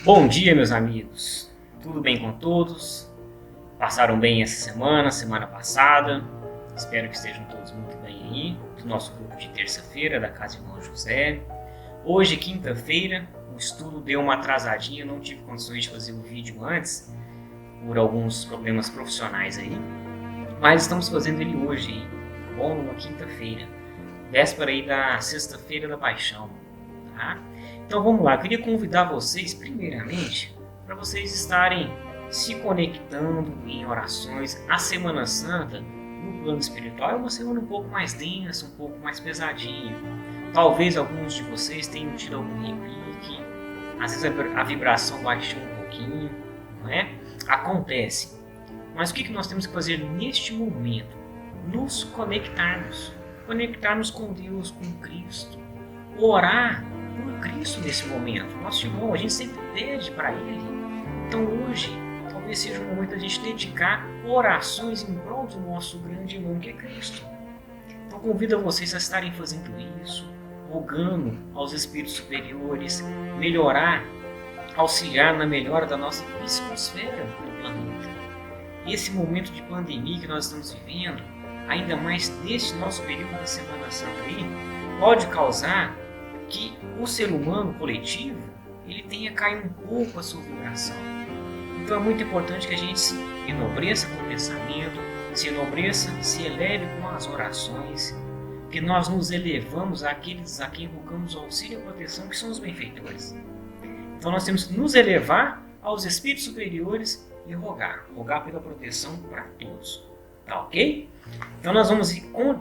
Bom dia, meus amigos. Tudo bem com todos? Passaram bem essa semana passada? Espero que estejam todos muito bem aí. Do nosso grupo de terça-feira da Casa Irmão José. Hoje, quinta-feira, o estudo deu uma atrasadinha, não tive condições de fazer o vídeo antes, por alguns problemas profissionais aí. Mas estamos fazendo ele hoje, hein? Bom, numa quinta-feira. Véspera aí da sexta-feira da Paixão, tá? Então vamos lá, eu queria convidar vocês, primeiramente, para vocês estarem se conectando em orações. A Semana Santa, no plano espiritual, é uma semana um pouco mais densa, um pouco mais pesadinha. Talvez alguns de vocês tenham tido algum repique, às vezes a vibração baixou um pouquinho, não é? Acontece. Mas o que nós temos que fazer neste momento? Nos conectarmos com Deus, com Cristo, orar por Cristo nesse momento. Nosso irmão, a gente sempre pede para Ele. Então hoje, talvez seja o momento da gente dedicar orações em prol do nosso grande irmão que é Cristo. Então convido vocês a estarem fazendo isso, rogando aos espíritos superiores, melhorar, auxiliar na melhora da nossa psicosfera do planeta. Esse momento de pandemia que nós estamos vivendo, ainda mais neste nosso período da Semana Santa aí, pode causar que o ser humano coletivo ele tenha caído um pouco a sua vibração. Então é muito importante que a gente se enobreça com o pensamento, se enobreça, se eleve com as orações, que nós nos elevamos àqueles a quem invocamos o auxílio e a proteção, que são os benfeitores. Então nós temos que nos elevar aos espíritos superiores e rogar pela proteção para todos. Tá ok? Então nós vamos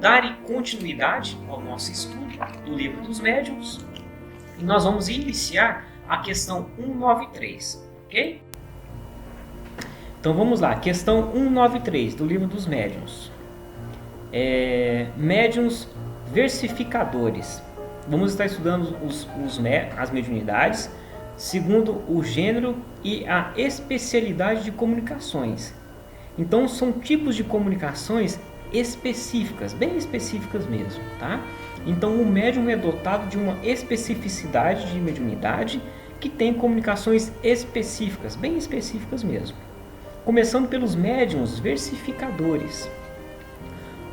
dar continuidade ao nosso estudo do Livro dos Médiuns e nós vamos iniciar a questão 193, ok? Então vamos lá, questão 193 do Livro dos Médiuns. Médiuns versificadores. Vamos estar estudando as mediunidades segundo o gênero e a especialidade de comunicações. Então são tipos de comunicações específicas, bem específicas mesmo, tá? Então o médium é dotado de uma especificidade de mediunidade que tem comunicações específicas, bem específicas mesmo. Começando pelos médiuns versificadores.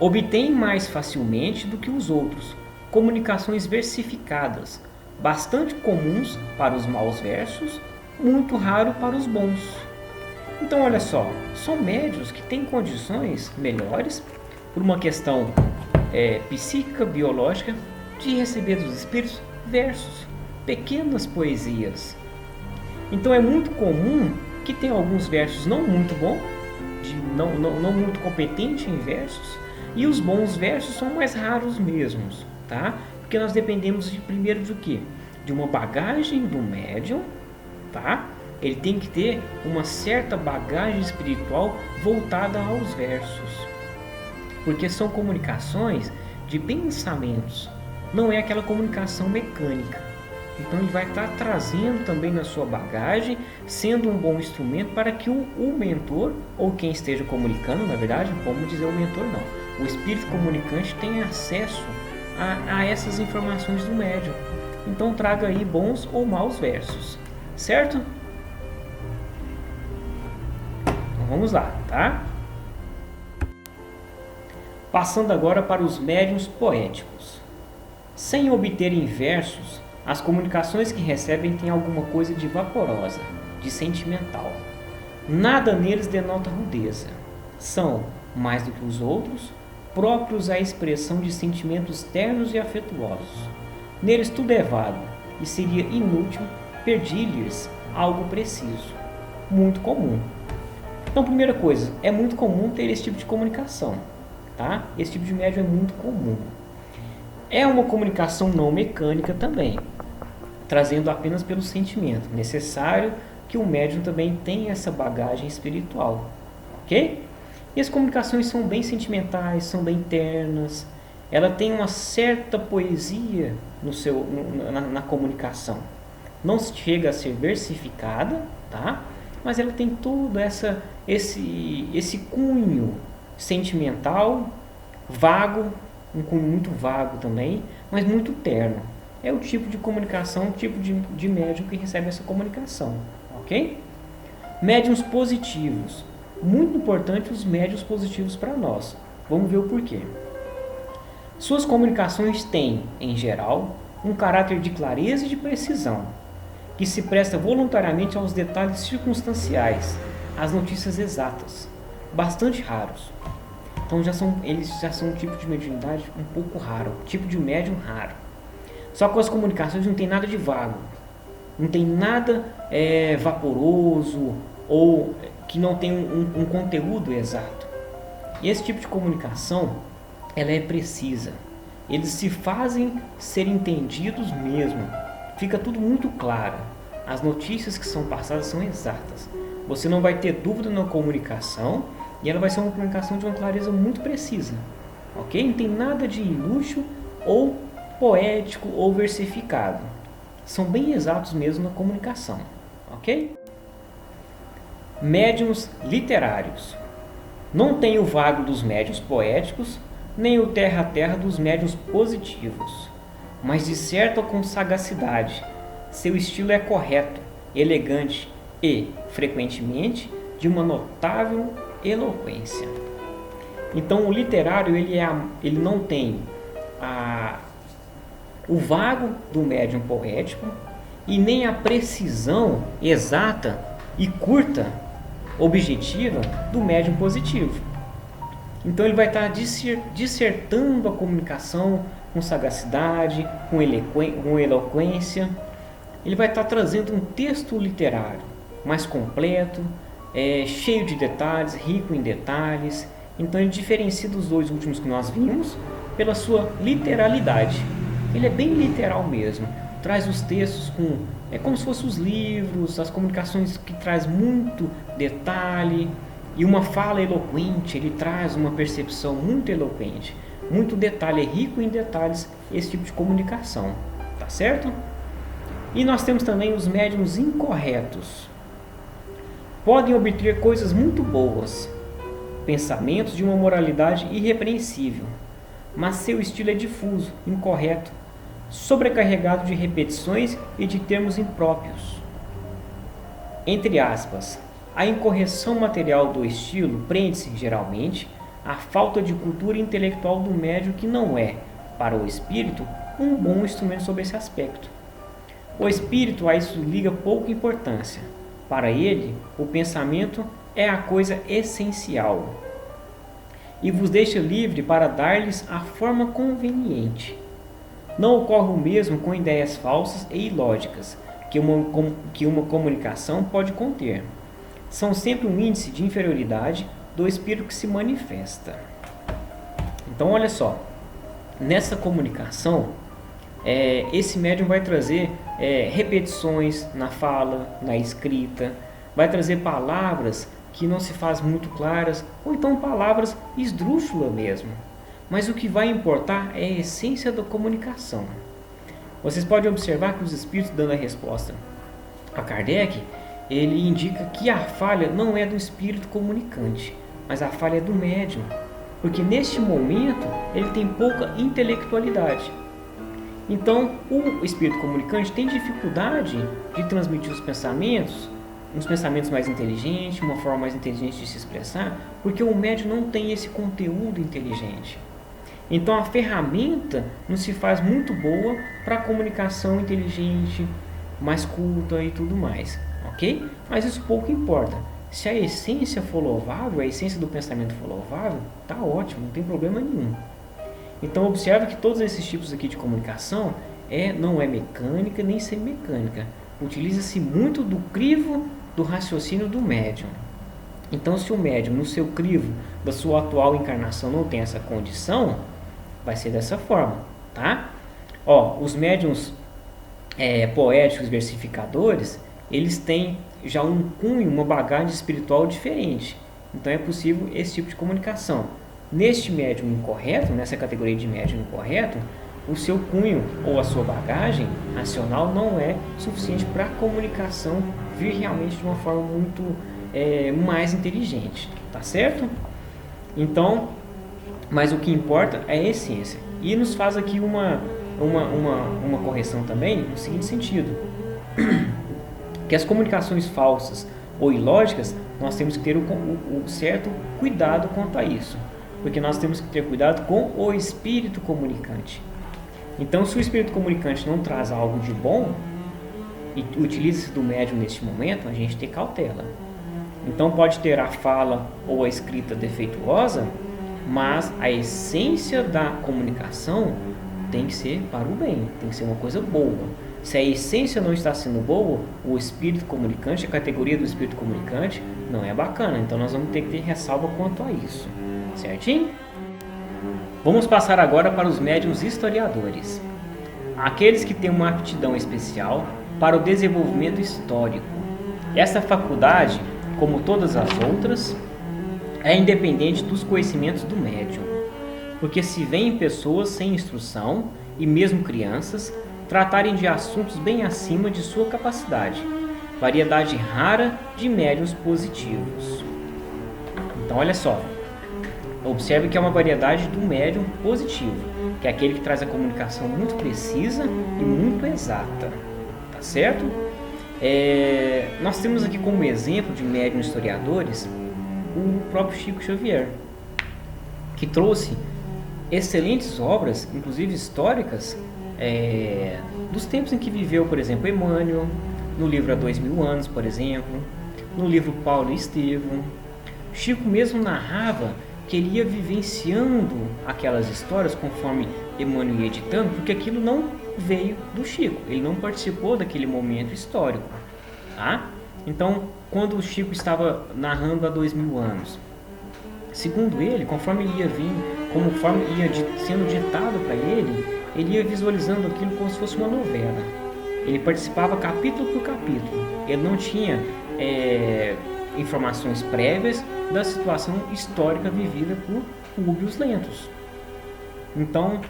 Obtêm mais facilmente do que os outros comunicações versificadas, bastante comuns para os maus versos, muito raro para os bons. Então olha só, são médiuns que têm condições melhores, por uma questão psíquica, biológica, de receber dos espíritos versos, pequenas poesias. Então é muito comum que tenha alguns versos não muito bons, não muito competente em versos, e os bons versos são mais raros mesmos, tá? Porque nós dependemos primeiro de quê? De uma bagagem do médium, tá? Ele tem que ter uma certa bagagem espiritual voltada aos versos, porque são comunicações de pensamentos, não é aquela comunicação mecânica. Então ele vai estar trazendo também na sua bagagem, sendo um bom instrumento para que o mentor, ou quem esteja comunicando, na verdade, vamos dizer o mentor não, o espírito comunicante tenha acesso a essas informações do médium. Então traga aí bons ou maus versos, certo? Vamos lá, tá? Passando agora para os médiuns poéticos. Sem obterem versos, as comunicações que recebem têm alguma coisa de vaporosa, de sentimental. Nada neles denota rudeza. São, mais do que os outros, próprios à expressão de sentimentos ternos e afetuosos. Neles tudo é vago, e seria inútil pedir-lhes algo preciso. Muito comum. Então, primeira coisa, é muito comum ter esse tipo de comunicação, tá? Esse tipo de médium é muito comum. É uma comunicação não mecânica também, trazendo apenas pelo sentimento. Necessário que o médium também tenha essa bagagem espiritual, ok? E as comunicações são bem sentimentais, são bem ternas. Ela tem uma certa poesia na comunicação. Não chega a ser versificada, tá? Mas ela tem todo esse cunho sentimental, vago, um cunho muito vago também, mas muito terno. É o tipo de comunicação, o tipo de médium que recebe essa comunicação, ok? Médiuns positivos. Muito importante os médiuns positivos para nós. Vamos ver o porquê. Suas comunicações têm, em geral, um caráter de clareza e de precisão, que se presta voluntariamente aos detalhes circunstanciais, às notícias exatas, bastante raros. Então eles já são um tipo de mediunidade um pouco raro, um tipo de médium raro. Só que as comunicações não tem nada de vago, não tem nada vaporoso ou que não tem um conteúdo exato. E esse tipo de comunicação, ela é precisa. Eles se fazem ser entendidos mesmo. Fica tudo muito claro. As notícias que são passadas são exatas. Você não vai ter dúvida na comunicação e ela vai ser uma comunicação de uma clareza muito precisa. Ok? Não tem nada de luxo ou poético ou versificado. São bem exatos mesmo na comunicação. Ok? Médiuns literários. Não tem o vago dos médiuns poéticos, nem o terra a terra dos médiuns positivos, mas disserta com sagacidade. Seu estilo é correto, elegante e, frequentemente, de uma notável eloquência. Então, o literário ele não tem o vago do médium poético e nem a precisão exata e curta, objetiva, do médium positivo. Então ele vai estar dissertando a comunicação com sagacidade, com eloquência. Ele vai estar trazendo um texto literário mais completo, cheio de detalhes, rico em detalhes. Então ele diferencia dos dois últimos que nós vimos pela sua literalidade. Ele é bem literal mesmo. Traz os textos como se fossem os livros, as comunicações que traz muito detalhe e uma fala eloquente. Ele traz uma percepção muito eloquente, muito detalhe, é rico em detalhes esse tipo de comunicação, tá certo? E nós temos também os médiuns incorretos. Podem obter coisas muito boas, pensamentos de uma moralidade irrepreensível, mas seu estilo é difuso, incorreto, sobrecarregado de repetições e de termos impróprios. Entre aspas, a incorreção material do estilo prende-se, geralmente, à falta de cultura intelectual do médium, que não é, para o espírito, um bom instrumento sobre esse aspecto. O espírito a isso liga pouca importância. Para ele, o pensamento é a coisa essencial e vos deixa livre para dar-lhes a forma conveniente. Não ocorre o mesmo com ideias falsas e ilógicas que uma comunicação pode conter. São sempre um índice de inferioridade do espírito que se manifesta. Então, olha só, nessa comunicação, esse médium vai trazer repetições na fala, na escrita, vai trazer palavras que não se faz muito claras, ou então palavras esdrúxulas mesmo. Mas o que vai importar é a essência da comunicação. Vocês podem observar que os espíritos dando a resposta a Kardec, ele indica que a falha não é do espírito comunicante, mas a falha é do médium, porque neste momento ele tem pouca intelectualidade. Então, o espírito comunicante tem dificuldade de transmitir os pensamentos, uns pensamentos mais inteligentes, uma forma mais inteligente de se expressar, porque o médium não tem esse conteúdo inteligente. Então, a ferramenta não se faz muito boa para a comunicação inteligente, mais culta e tudo mais, ok? Mas isso pouco importa. Se a essência for louvável, a essência do pensamento for louvável, tá ótimo, não tem problema nenhum. Então observe que todos esses tipos aqui de comunicação não é mecânica nem semimecânica. Utiliza-se muito do crivo do raciocínio do médium. Então, se o médium no seu crivo da sua atual encarnação não tem essa condição, vai ser dessa forma, tá? Os médiums poéticos, versificadores, eles têm já um cunho, uma bagagem espiritual diferente. Então é possível esse tipo de comunicação. Neste médium incorreto, nessa categoria de médium incorreto, o seu cunho ou a sua bagagem racional não é suficiente para a comunicação vir realmente de uma forma muito mais inteligente, tá certo? Então, mas o que importa é a essência. E nos faz aqui uma correção também no seguinte sentido. que as comunicações falsas ou ilógicas, nós temos que ter o certo cuidado quanto a isso, porque nós temos que ter cuidado com o espírito comunicante. Então, se o espírito comunicante não traz algo de bom e utiliza-se do médium neste momento, a gente tem cautela. Então, pode ter a fala ou a escrita defeituosa, mas a essência da comunicação tem que ser para o bem, tem que ser uma coisa boa. Se a essência não está sendo boa, o espírito comunicante, a categoria do espírito comunicante, não é bacana. Então nós vamos ter que ter ressalva quanto a isso. Certinho? Vamos passar agora para os médiuns historiadores. Aqueles que têm uma aptidão especial para o desenvolvimento histórico. Essa faculdade, como todas as outras, é independente dos conhecimentos do médium. Porque se vêem pessoas sem instrução, e mesmo crianças, tratarem de assuntos bem acima de sua capacidade. Variedade rara de médiuns positivos. Então, olha só. Observe que é uma variedade do médium positivo, que é aquele que traz a comunicação muito precisa e muito exata. Tá certo? Nós temos aqui como exemplo de médiuns historiadores o próprio Chico Xavier, que trouxe excelentes obras, inclusive históricas, dos tempos em que viveu, por exemplo, Emmanuel, no livro Há 2000 anos, por exemplo, no livro Paulo e Estevão. Chico mesmo narrava que ele ia vivenciando aquelas histórias conforme Emmanuel ia editando, porque aquilo não veio do Chico, ele não participou daquele momento histórico. Tá? Então, quando o Chico estava narrando há 2000 anos, segundo ele, conforme ele ia vindo, conforme ia sendo ditado para ele ia visualizando aquilo como se fosse uma novela. Ele participava capítulo por capítulo. Ele não tinha informações prévias da situação histórica vivida por Públio Lentus. Então,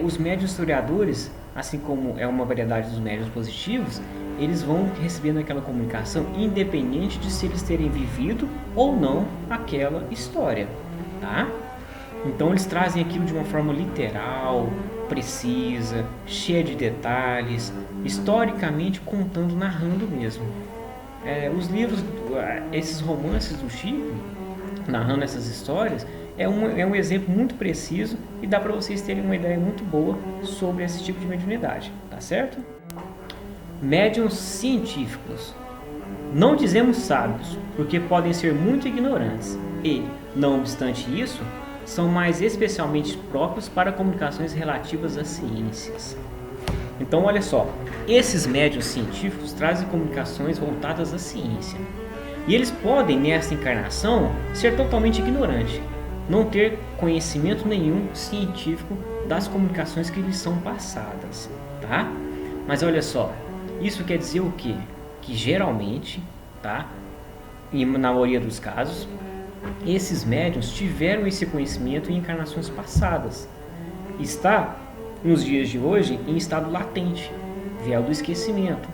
os médiuns historiadores, assim como é uma variedade dos médiuns positivos, eles vão recebendo aquela comunicação independente de se eles terem vivido ou não aquela história. Tá? Então eles trazem aquilo de uma forma literal, precisa, cheia de detalhes, historicamente contando, narrando mesmo. Os livros, esses romances do Chico, narrando essas histórias, é um exemplo muito preciso e dá para vocês terem uma ideia muito boa sobre esse tipo de mediunidade, tá certo? Médiuns científicos. Não dizemos sábios, porque podem ser muito ignorantes e, não obstante isso, são mais especialmente próprios para comunicações relativas às ciências. Então, olha só, esses médiuns científicos trazem comunicações voltadas à ciência. E eles podem, nesta encarnação, ser totalmente ignorantes, não ter conhecimento nenhum científico das comunicações que lhes são passadas, tá? Mas olha só, isso quer dizer o quê? Que geralmente, tá? E na maioria dos casos, esses médiuns tiveram esse conhecimento em encarnações passadas. Está, nos dias de hoje, em estado latente, véu do esquecimento.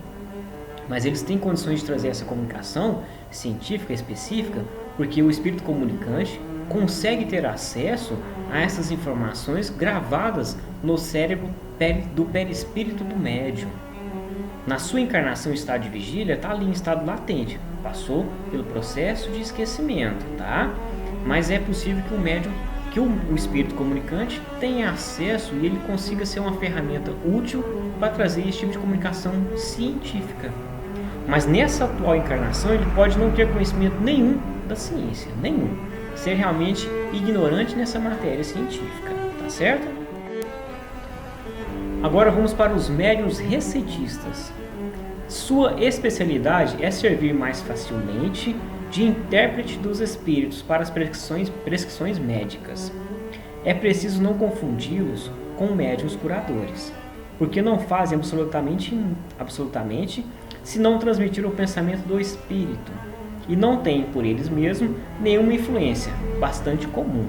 Mas eles têm condições de trazer essa comunicação científica específica porque o espírito comunicante consegue ter acesso a essas informações gravadas no cérebro do perispírito do médium. Na sua encarnação em estado de vigília, está ali em estado latente, passou pelo processo de esquecimento, tá? Mas é possível que o médium, que o espírito comunicante tenha acesso e ele consiga ser uma ferramenta útil para trazer esse tipo de comunicação científica. Mas nessa atual encarnação ele pode não ter conhecimento nenhum da ciência, nenhum, ser realmente ignorante nessa matéria científica, tá certo? Agora vamos para os médiuns receitistas. Sua especialidade é servir mais facilmente de intérprete dos espíritos para as prescrições médicas. É preciso não confundi-los com médiuns curadores, porque não fazem absolutamente senão transmitir o pensamento do espírito, e não têm por eles mesmos nenhuma influência, bastante comum.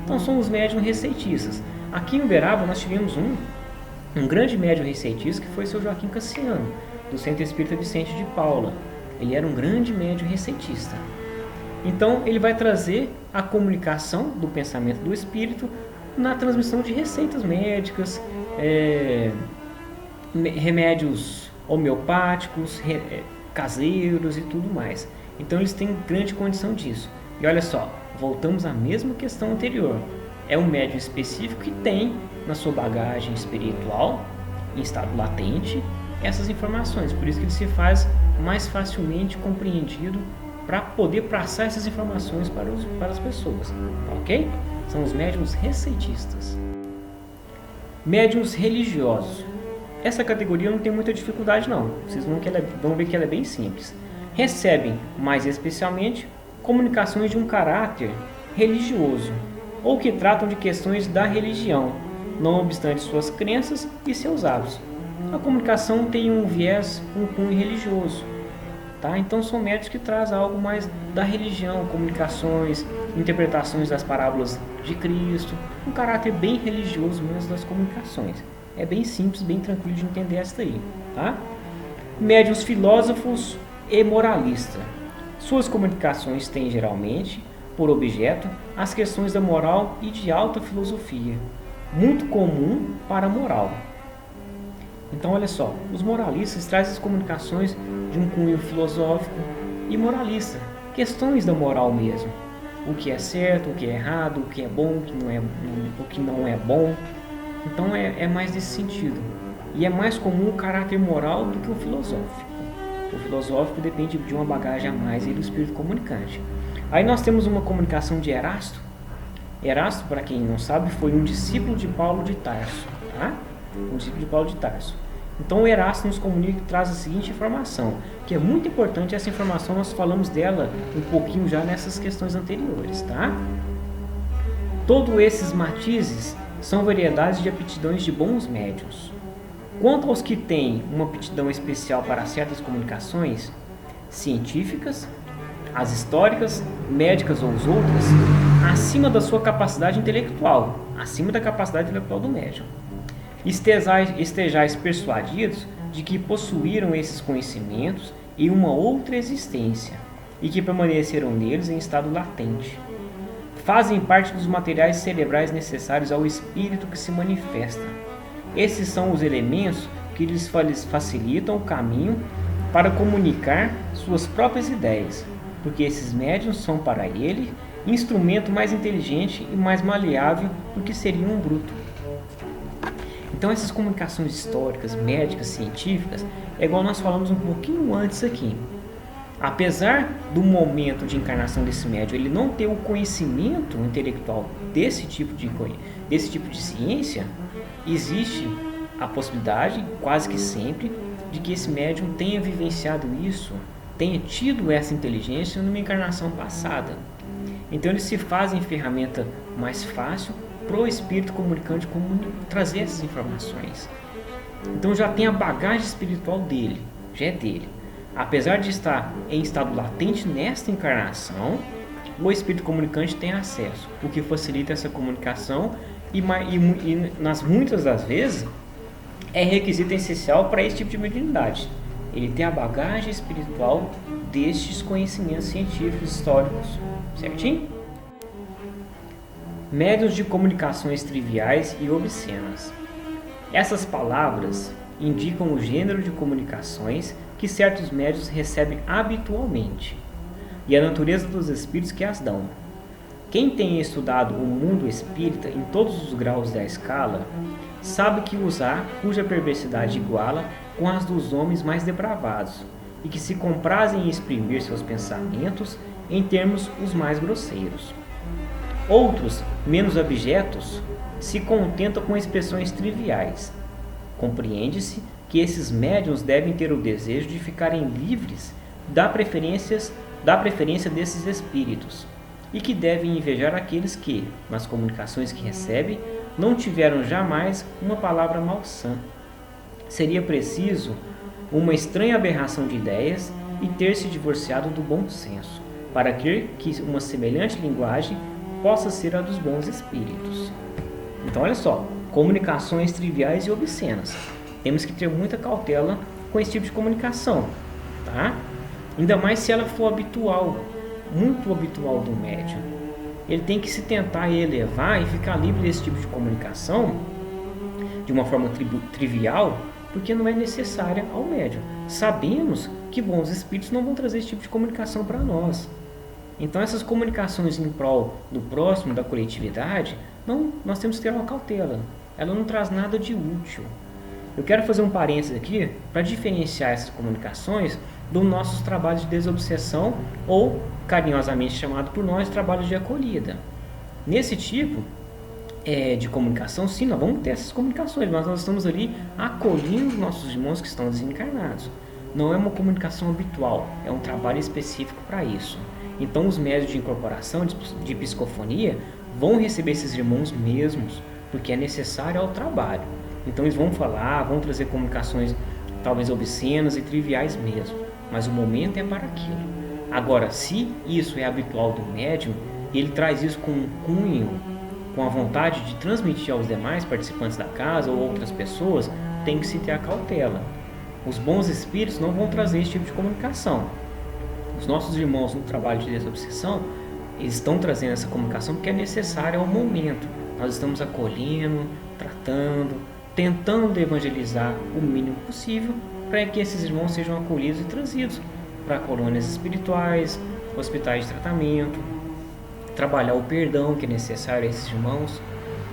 Então são os médiuns receitistas. Aqui em Uberaba nós tivemos um grande médium receitista que foi o seu Joaquim Cassiano, do Centro Espírita Vicente de Paula. Ele era um grande médium receitista. Então ele vai trazer a comunicação do pensamento do espírito na transmissão de receitas médicas, remédios homeopáticos, caseiros e tudo mais. Então eles têm grande condição disso. E olha só, voltamos à mesma questão anterior. É um médium específico que tem na sua bagagem espiritual, em estado latente, essas informações. Por isso que ele se faz mais facilmente compreendido para poder passar essas informações para as pessoas. Ok? São os médiuns receitistas. Médiuns religiosos. Essa categoria não tem muita dificuldade não. Vocês vão ver que ela é bem simples. Recebem, mais especialmente, comunicações de um caráter religioso, ou que tratam de questões da religião, não obstante suas crenças e seus hábitos. A comunicação tem um viés, um cunho religioso. Tá? Então são médiuns que trazem algo mais da religião, comunicações, interpretações das parábolas de Cristo, um caráter bem religioso mesmo das comunicações. É bem simples, bem tranquilo de entender essa aí. Tá? Médiuns filósofos e moralistas. Suas comunicações têm geralmente por objeto as questões da moral e de alta filosofia, muito comum para a moral. Então olha só, os moralistas trazem as comunicações de um cunho filosófico e moralista, questões da moral mesmo, o que é certo, o que é errado, o que é bom, o que não é bom. Então é mais nesse sentido, e é mais comum o caráter moral do que o filosófico. O filosófico depende de uma bagagem a mais e do espírito comunicante. Aí nós temos uma comunicação de Erasto. Erasto, para quem não sabe, foi um discípulo de Paulo de Tarso, tá? Um discípulo de Paulo de Tarso. Então o Erasto nos comunica e traz a seguinte informação, que é muito importante. Essa informação nós falamos dela um pouquinho já nessas questões anteriores, tá? Todos esses matizes são variedades de aptidões de bons médiuns. Quanto aos que têm uma aptidão especial para certas comunicações científicas, as históricas, médicas ou as outras, acima da sua capacidade intelectual, acima da capacidade intelectual do médium, estejais persuadidos de que possuíram esses conhecimentos em uma outra existência e que permaneceram neles em estado latente. Fazem parte dos materiais cerebrais necessários ao espírito que se manifesta. Esses são os elementos que lhes facilitam o caminho para comunicar suas próprias ideias, porque esses médiuns são para ele instrumento mais inteligente e mais maleável do que seria um bruto. Então essas comunicações históricas, médicas, científicas, é igual nós falamos um pouquinho antes aqui. Apesar do momento de encarnação desse médium ele não ter o conhecimento intelectual desse tipo de ciência, existe a possibilidade, quase que sempre, de que esse médium tenha vivenciado isso, tenha tido essa inteligência numa encarnação passada. Então eles se fazem ferramenta mais fácil para o espírito comunicante trazer essas informações. Então já tem a bagagem espiritual dele, já é dele. Apesar de estar em estado latente nesta encarnação, o espírito comunicante tem acesso, o que facilita essa comunicação e muitas das vezes é requisito essencial para esse tipo de mediunidade. Ele tem a bagagem espiritual destes conhecimentos científicos históricos, certinho? Médiuns de comunicações triviais e obscenas. Essas palavras indicam o gênero de comunicações que certos médiuns recebem habitualmente e a natureza dos espíritos que as dão. Quem tem estudado o mundo espírita em todos os graus da escala sabe que os há cuja perversidade iguala com as dos homens mais depravados e que se comprazem em exprimir seus pensamentos em termos os mais grosseiros. Outros, menos abjetos, se contentam com expressões triviais. Compreende-se que esses médiuns devem ter o desejo de ficarem livres da preferência desses espíritos e que devem invejar aqueles que, nas comunicações que recebem, não tiveram jamais uma palavra malsã. Seria preciso uma estranha aberração de ideias e ter se divorciado do bom senso, para crer que uma semelhante linguagem possa ser a dos bons espíritos. Então olha só, comunicações triviais e obscenas. Temos que ter muita cautela com esse tipo de comunicação, tá? Ainda mais se ela for habitual, muito habitual do médium. Ele tem que se tentar elevar e ficar livre desse tipo de comunicação de uma forma trivial, porque não é necessária ao médium. Sabemos que bons espíritos não vão trazer esse tipo de comunicação para nós. Então essas comunicações em prol do próximo, da coletividade, nós temos que ter uma cautela. Ela não traz nada de útil. Eu quero fazer um parênteses aqui para diferenciar essas comunicações dos nossos trabalhos de desobsessão ou, carinhosamente chamado por nós, trabalhos de acolhida. Nesse tipo de comunicação, sim, nós vamos ter essas comunicações, mas nós estamos ali acolhendo os nossos irmãos que estão desencarnados. Não é uma comunicação habitual, é um trabalho específico para isso. Então os médios de incorporação, de psicofonia, vão receber esses irmãos mesmos, porque é necessário ao trabalho. Então eles vão falar, vão trazer comunicações talvez obscenas e triviais mesmo, mas o momento é para aquilo. Agora, se isso é habitual do médium, ele traz isso com um cunho, com a vontade de transmitir aos demais participantes da casa ou outras pessoas, tem que se ter a cautela. Os bons espíritos não vão trazer esse tipo de comunicação. Os nossos irmãos no trabalho de desobsessão, eles estão trazendo essa comunicação porque é necessária ao momento. Nós estamos acolhendo, tratando, tentando evangelizar o mínimo possível para que esses irmãos sejam acolhidos e trazidos para colônias espirituais, hospitais de tratamento, trabalhar o perdão que é necessário a esses irmãos.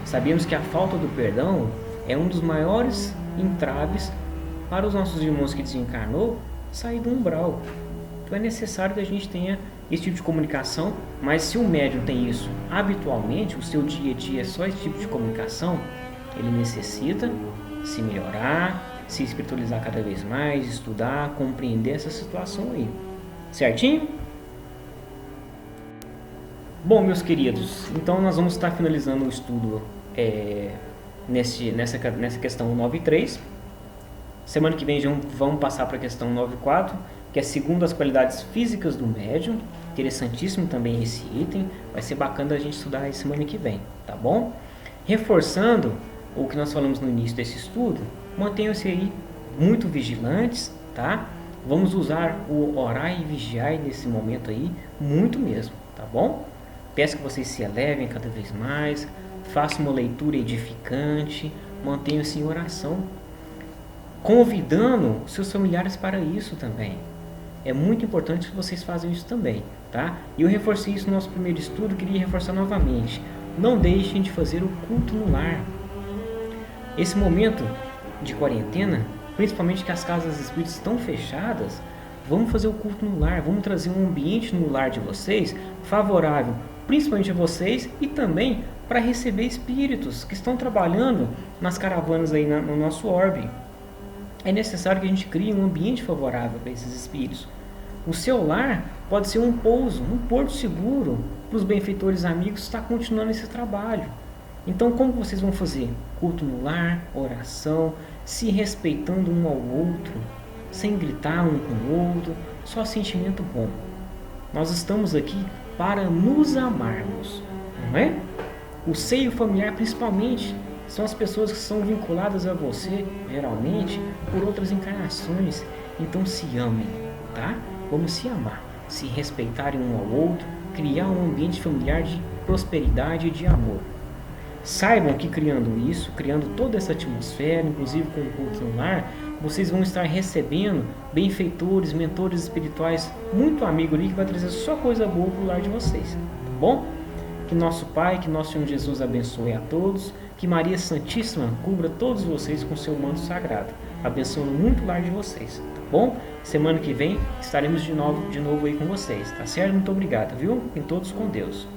Sabemos que a falta do perdão é um dos maiores entraves para os nossos irmãos que desencarnou sair do umbral. Então é necessário que a gente tenha esse tipo de comunicação, mas se o médium tem isso habitualmente, o seu dia a dia é só esse tipo de comunicação, ele necessita se melhorar, se espiritualizar cada vez mais, estudar, compreender essa situação aí. Certinho? Bom, meus queridos, então nós vamos estar finalizando o estudo nessa questão 9.3. Semana que vem já vamos passar para a questão 9.4, que é segundo as qualidades físicas do médium. Interessantíssimo também esse item. Vai ser bacana a gente estudar aí semana que vem, tá bom? Reforçando o que nós falamos no início desse estudo, mantenham-se aí muito vigilantes, tá? Vamos usar o orar e vigiar nesse momento aí, muito mesmo, tá bom? Peço que vocês se elevem cada vez mais, façam uma leitura edificante, mantenham-se em oração, convidando seus familiares para isso também. É muito importante que vocês façam isso também, tá? E eu reforcei isso no nosso primeiro estudo, queria reforçar novamente. Não deixem de fazer o culto no lar. Esse momento de quarentena, principalmente que as casas espíritas estão fechadas, vamos fazer o culto no lar, vamos trazer um ambiente no lar de vocês favorável, principalmente a vocês e também para receber espíritos que estão trabalhando nas caravanas aí no nosso orbe. É necessário que a gente crie um ambiente favorável para esses espíritos. O seu lar pode ser um pouso, um porto seguro para os benfeitores amigos estar continuando esse trabalho. Então, como vocês vão fazer? Culto no lar, oração, se respeitando um ao outro, sem gritar um com o outro, só sentimento bom. Nós estamos aqui para nos amarmos, não é? O seio familiar, principalmente, são as pessoas que são vinculadas a você, geralmente, por outras encarnações. Então, se amem, tá? Vamos se amar, se respeitarem um ao outro, criar um ambiente familiar de prosperidade e de amor. Saibam que criando isso, criando toda essa atmosfera, inclusive com o culto no lar, vocês vão estar recebendo benfeitores, mentores espirituais, muito amigos ali, que vai trazer só coisa boa para o lar de vocês, tá bom? Que nosso Pai, que nosso Senhor Jesus abençoe a todos, que Maria Santíssima cubra todos vocês com seu manto sagrado, abençoando muito o lar de vocês, tá bom? Semana que vem estaremos de novo aí com vocês, tá certo? Muito obrigado, viu? Fiquem todos com Deus.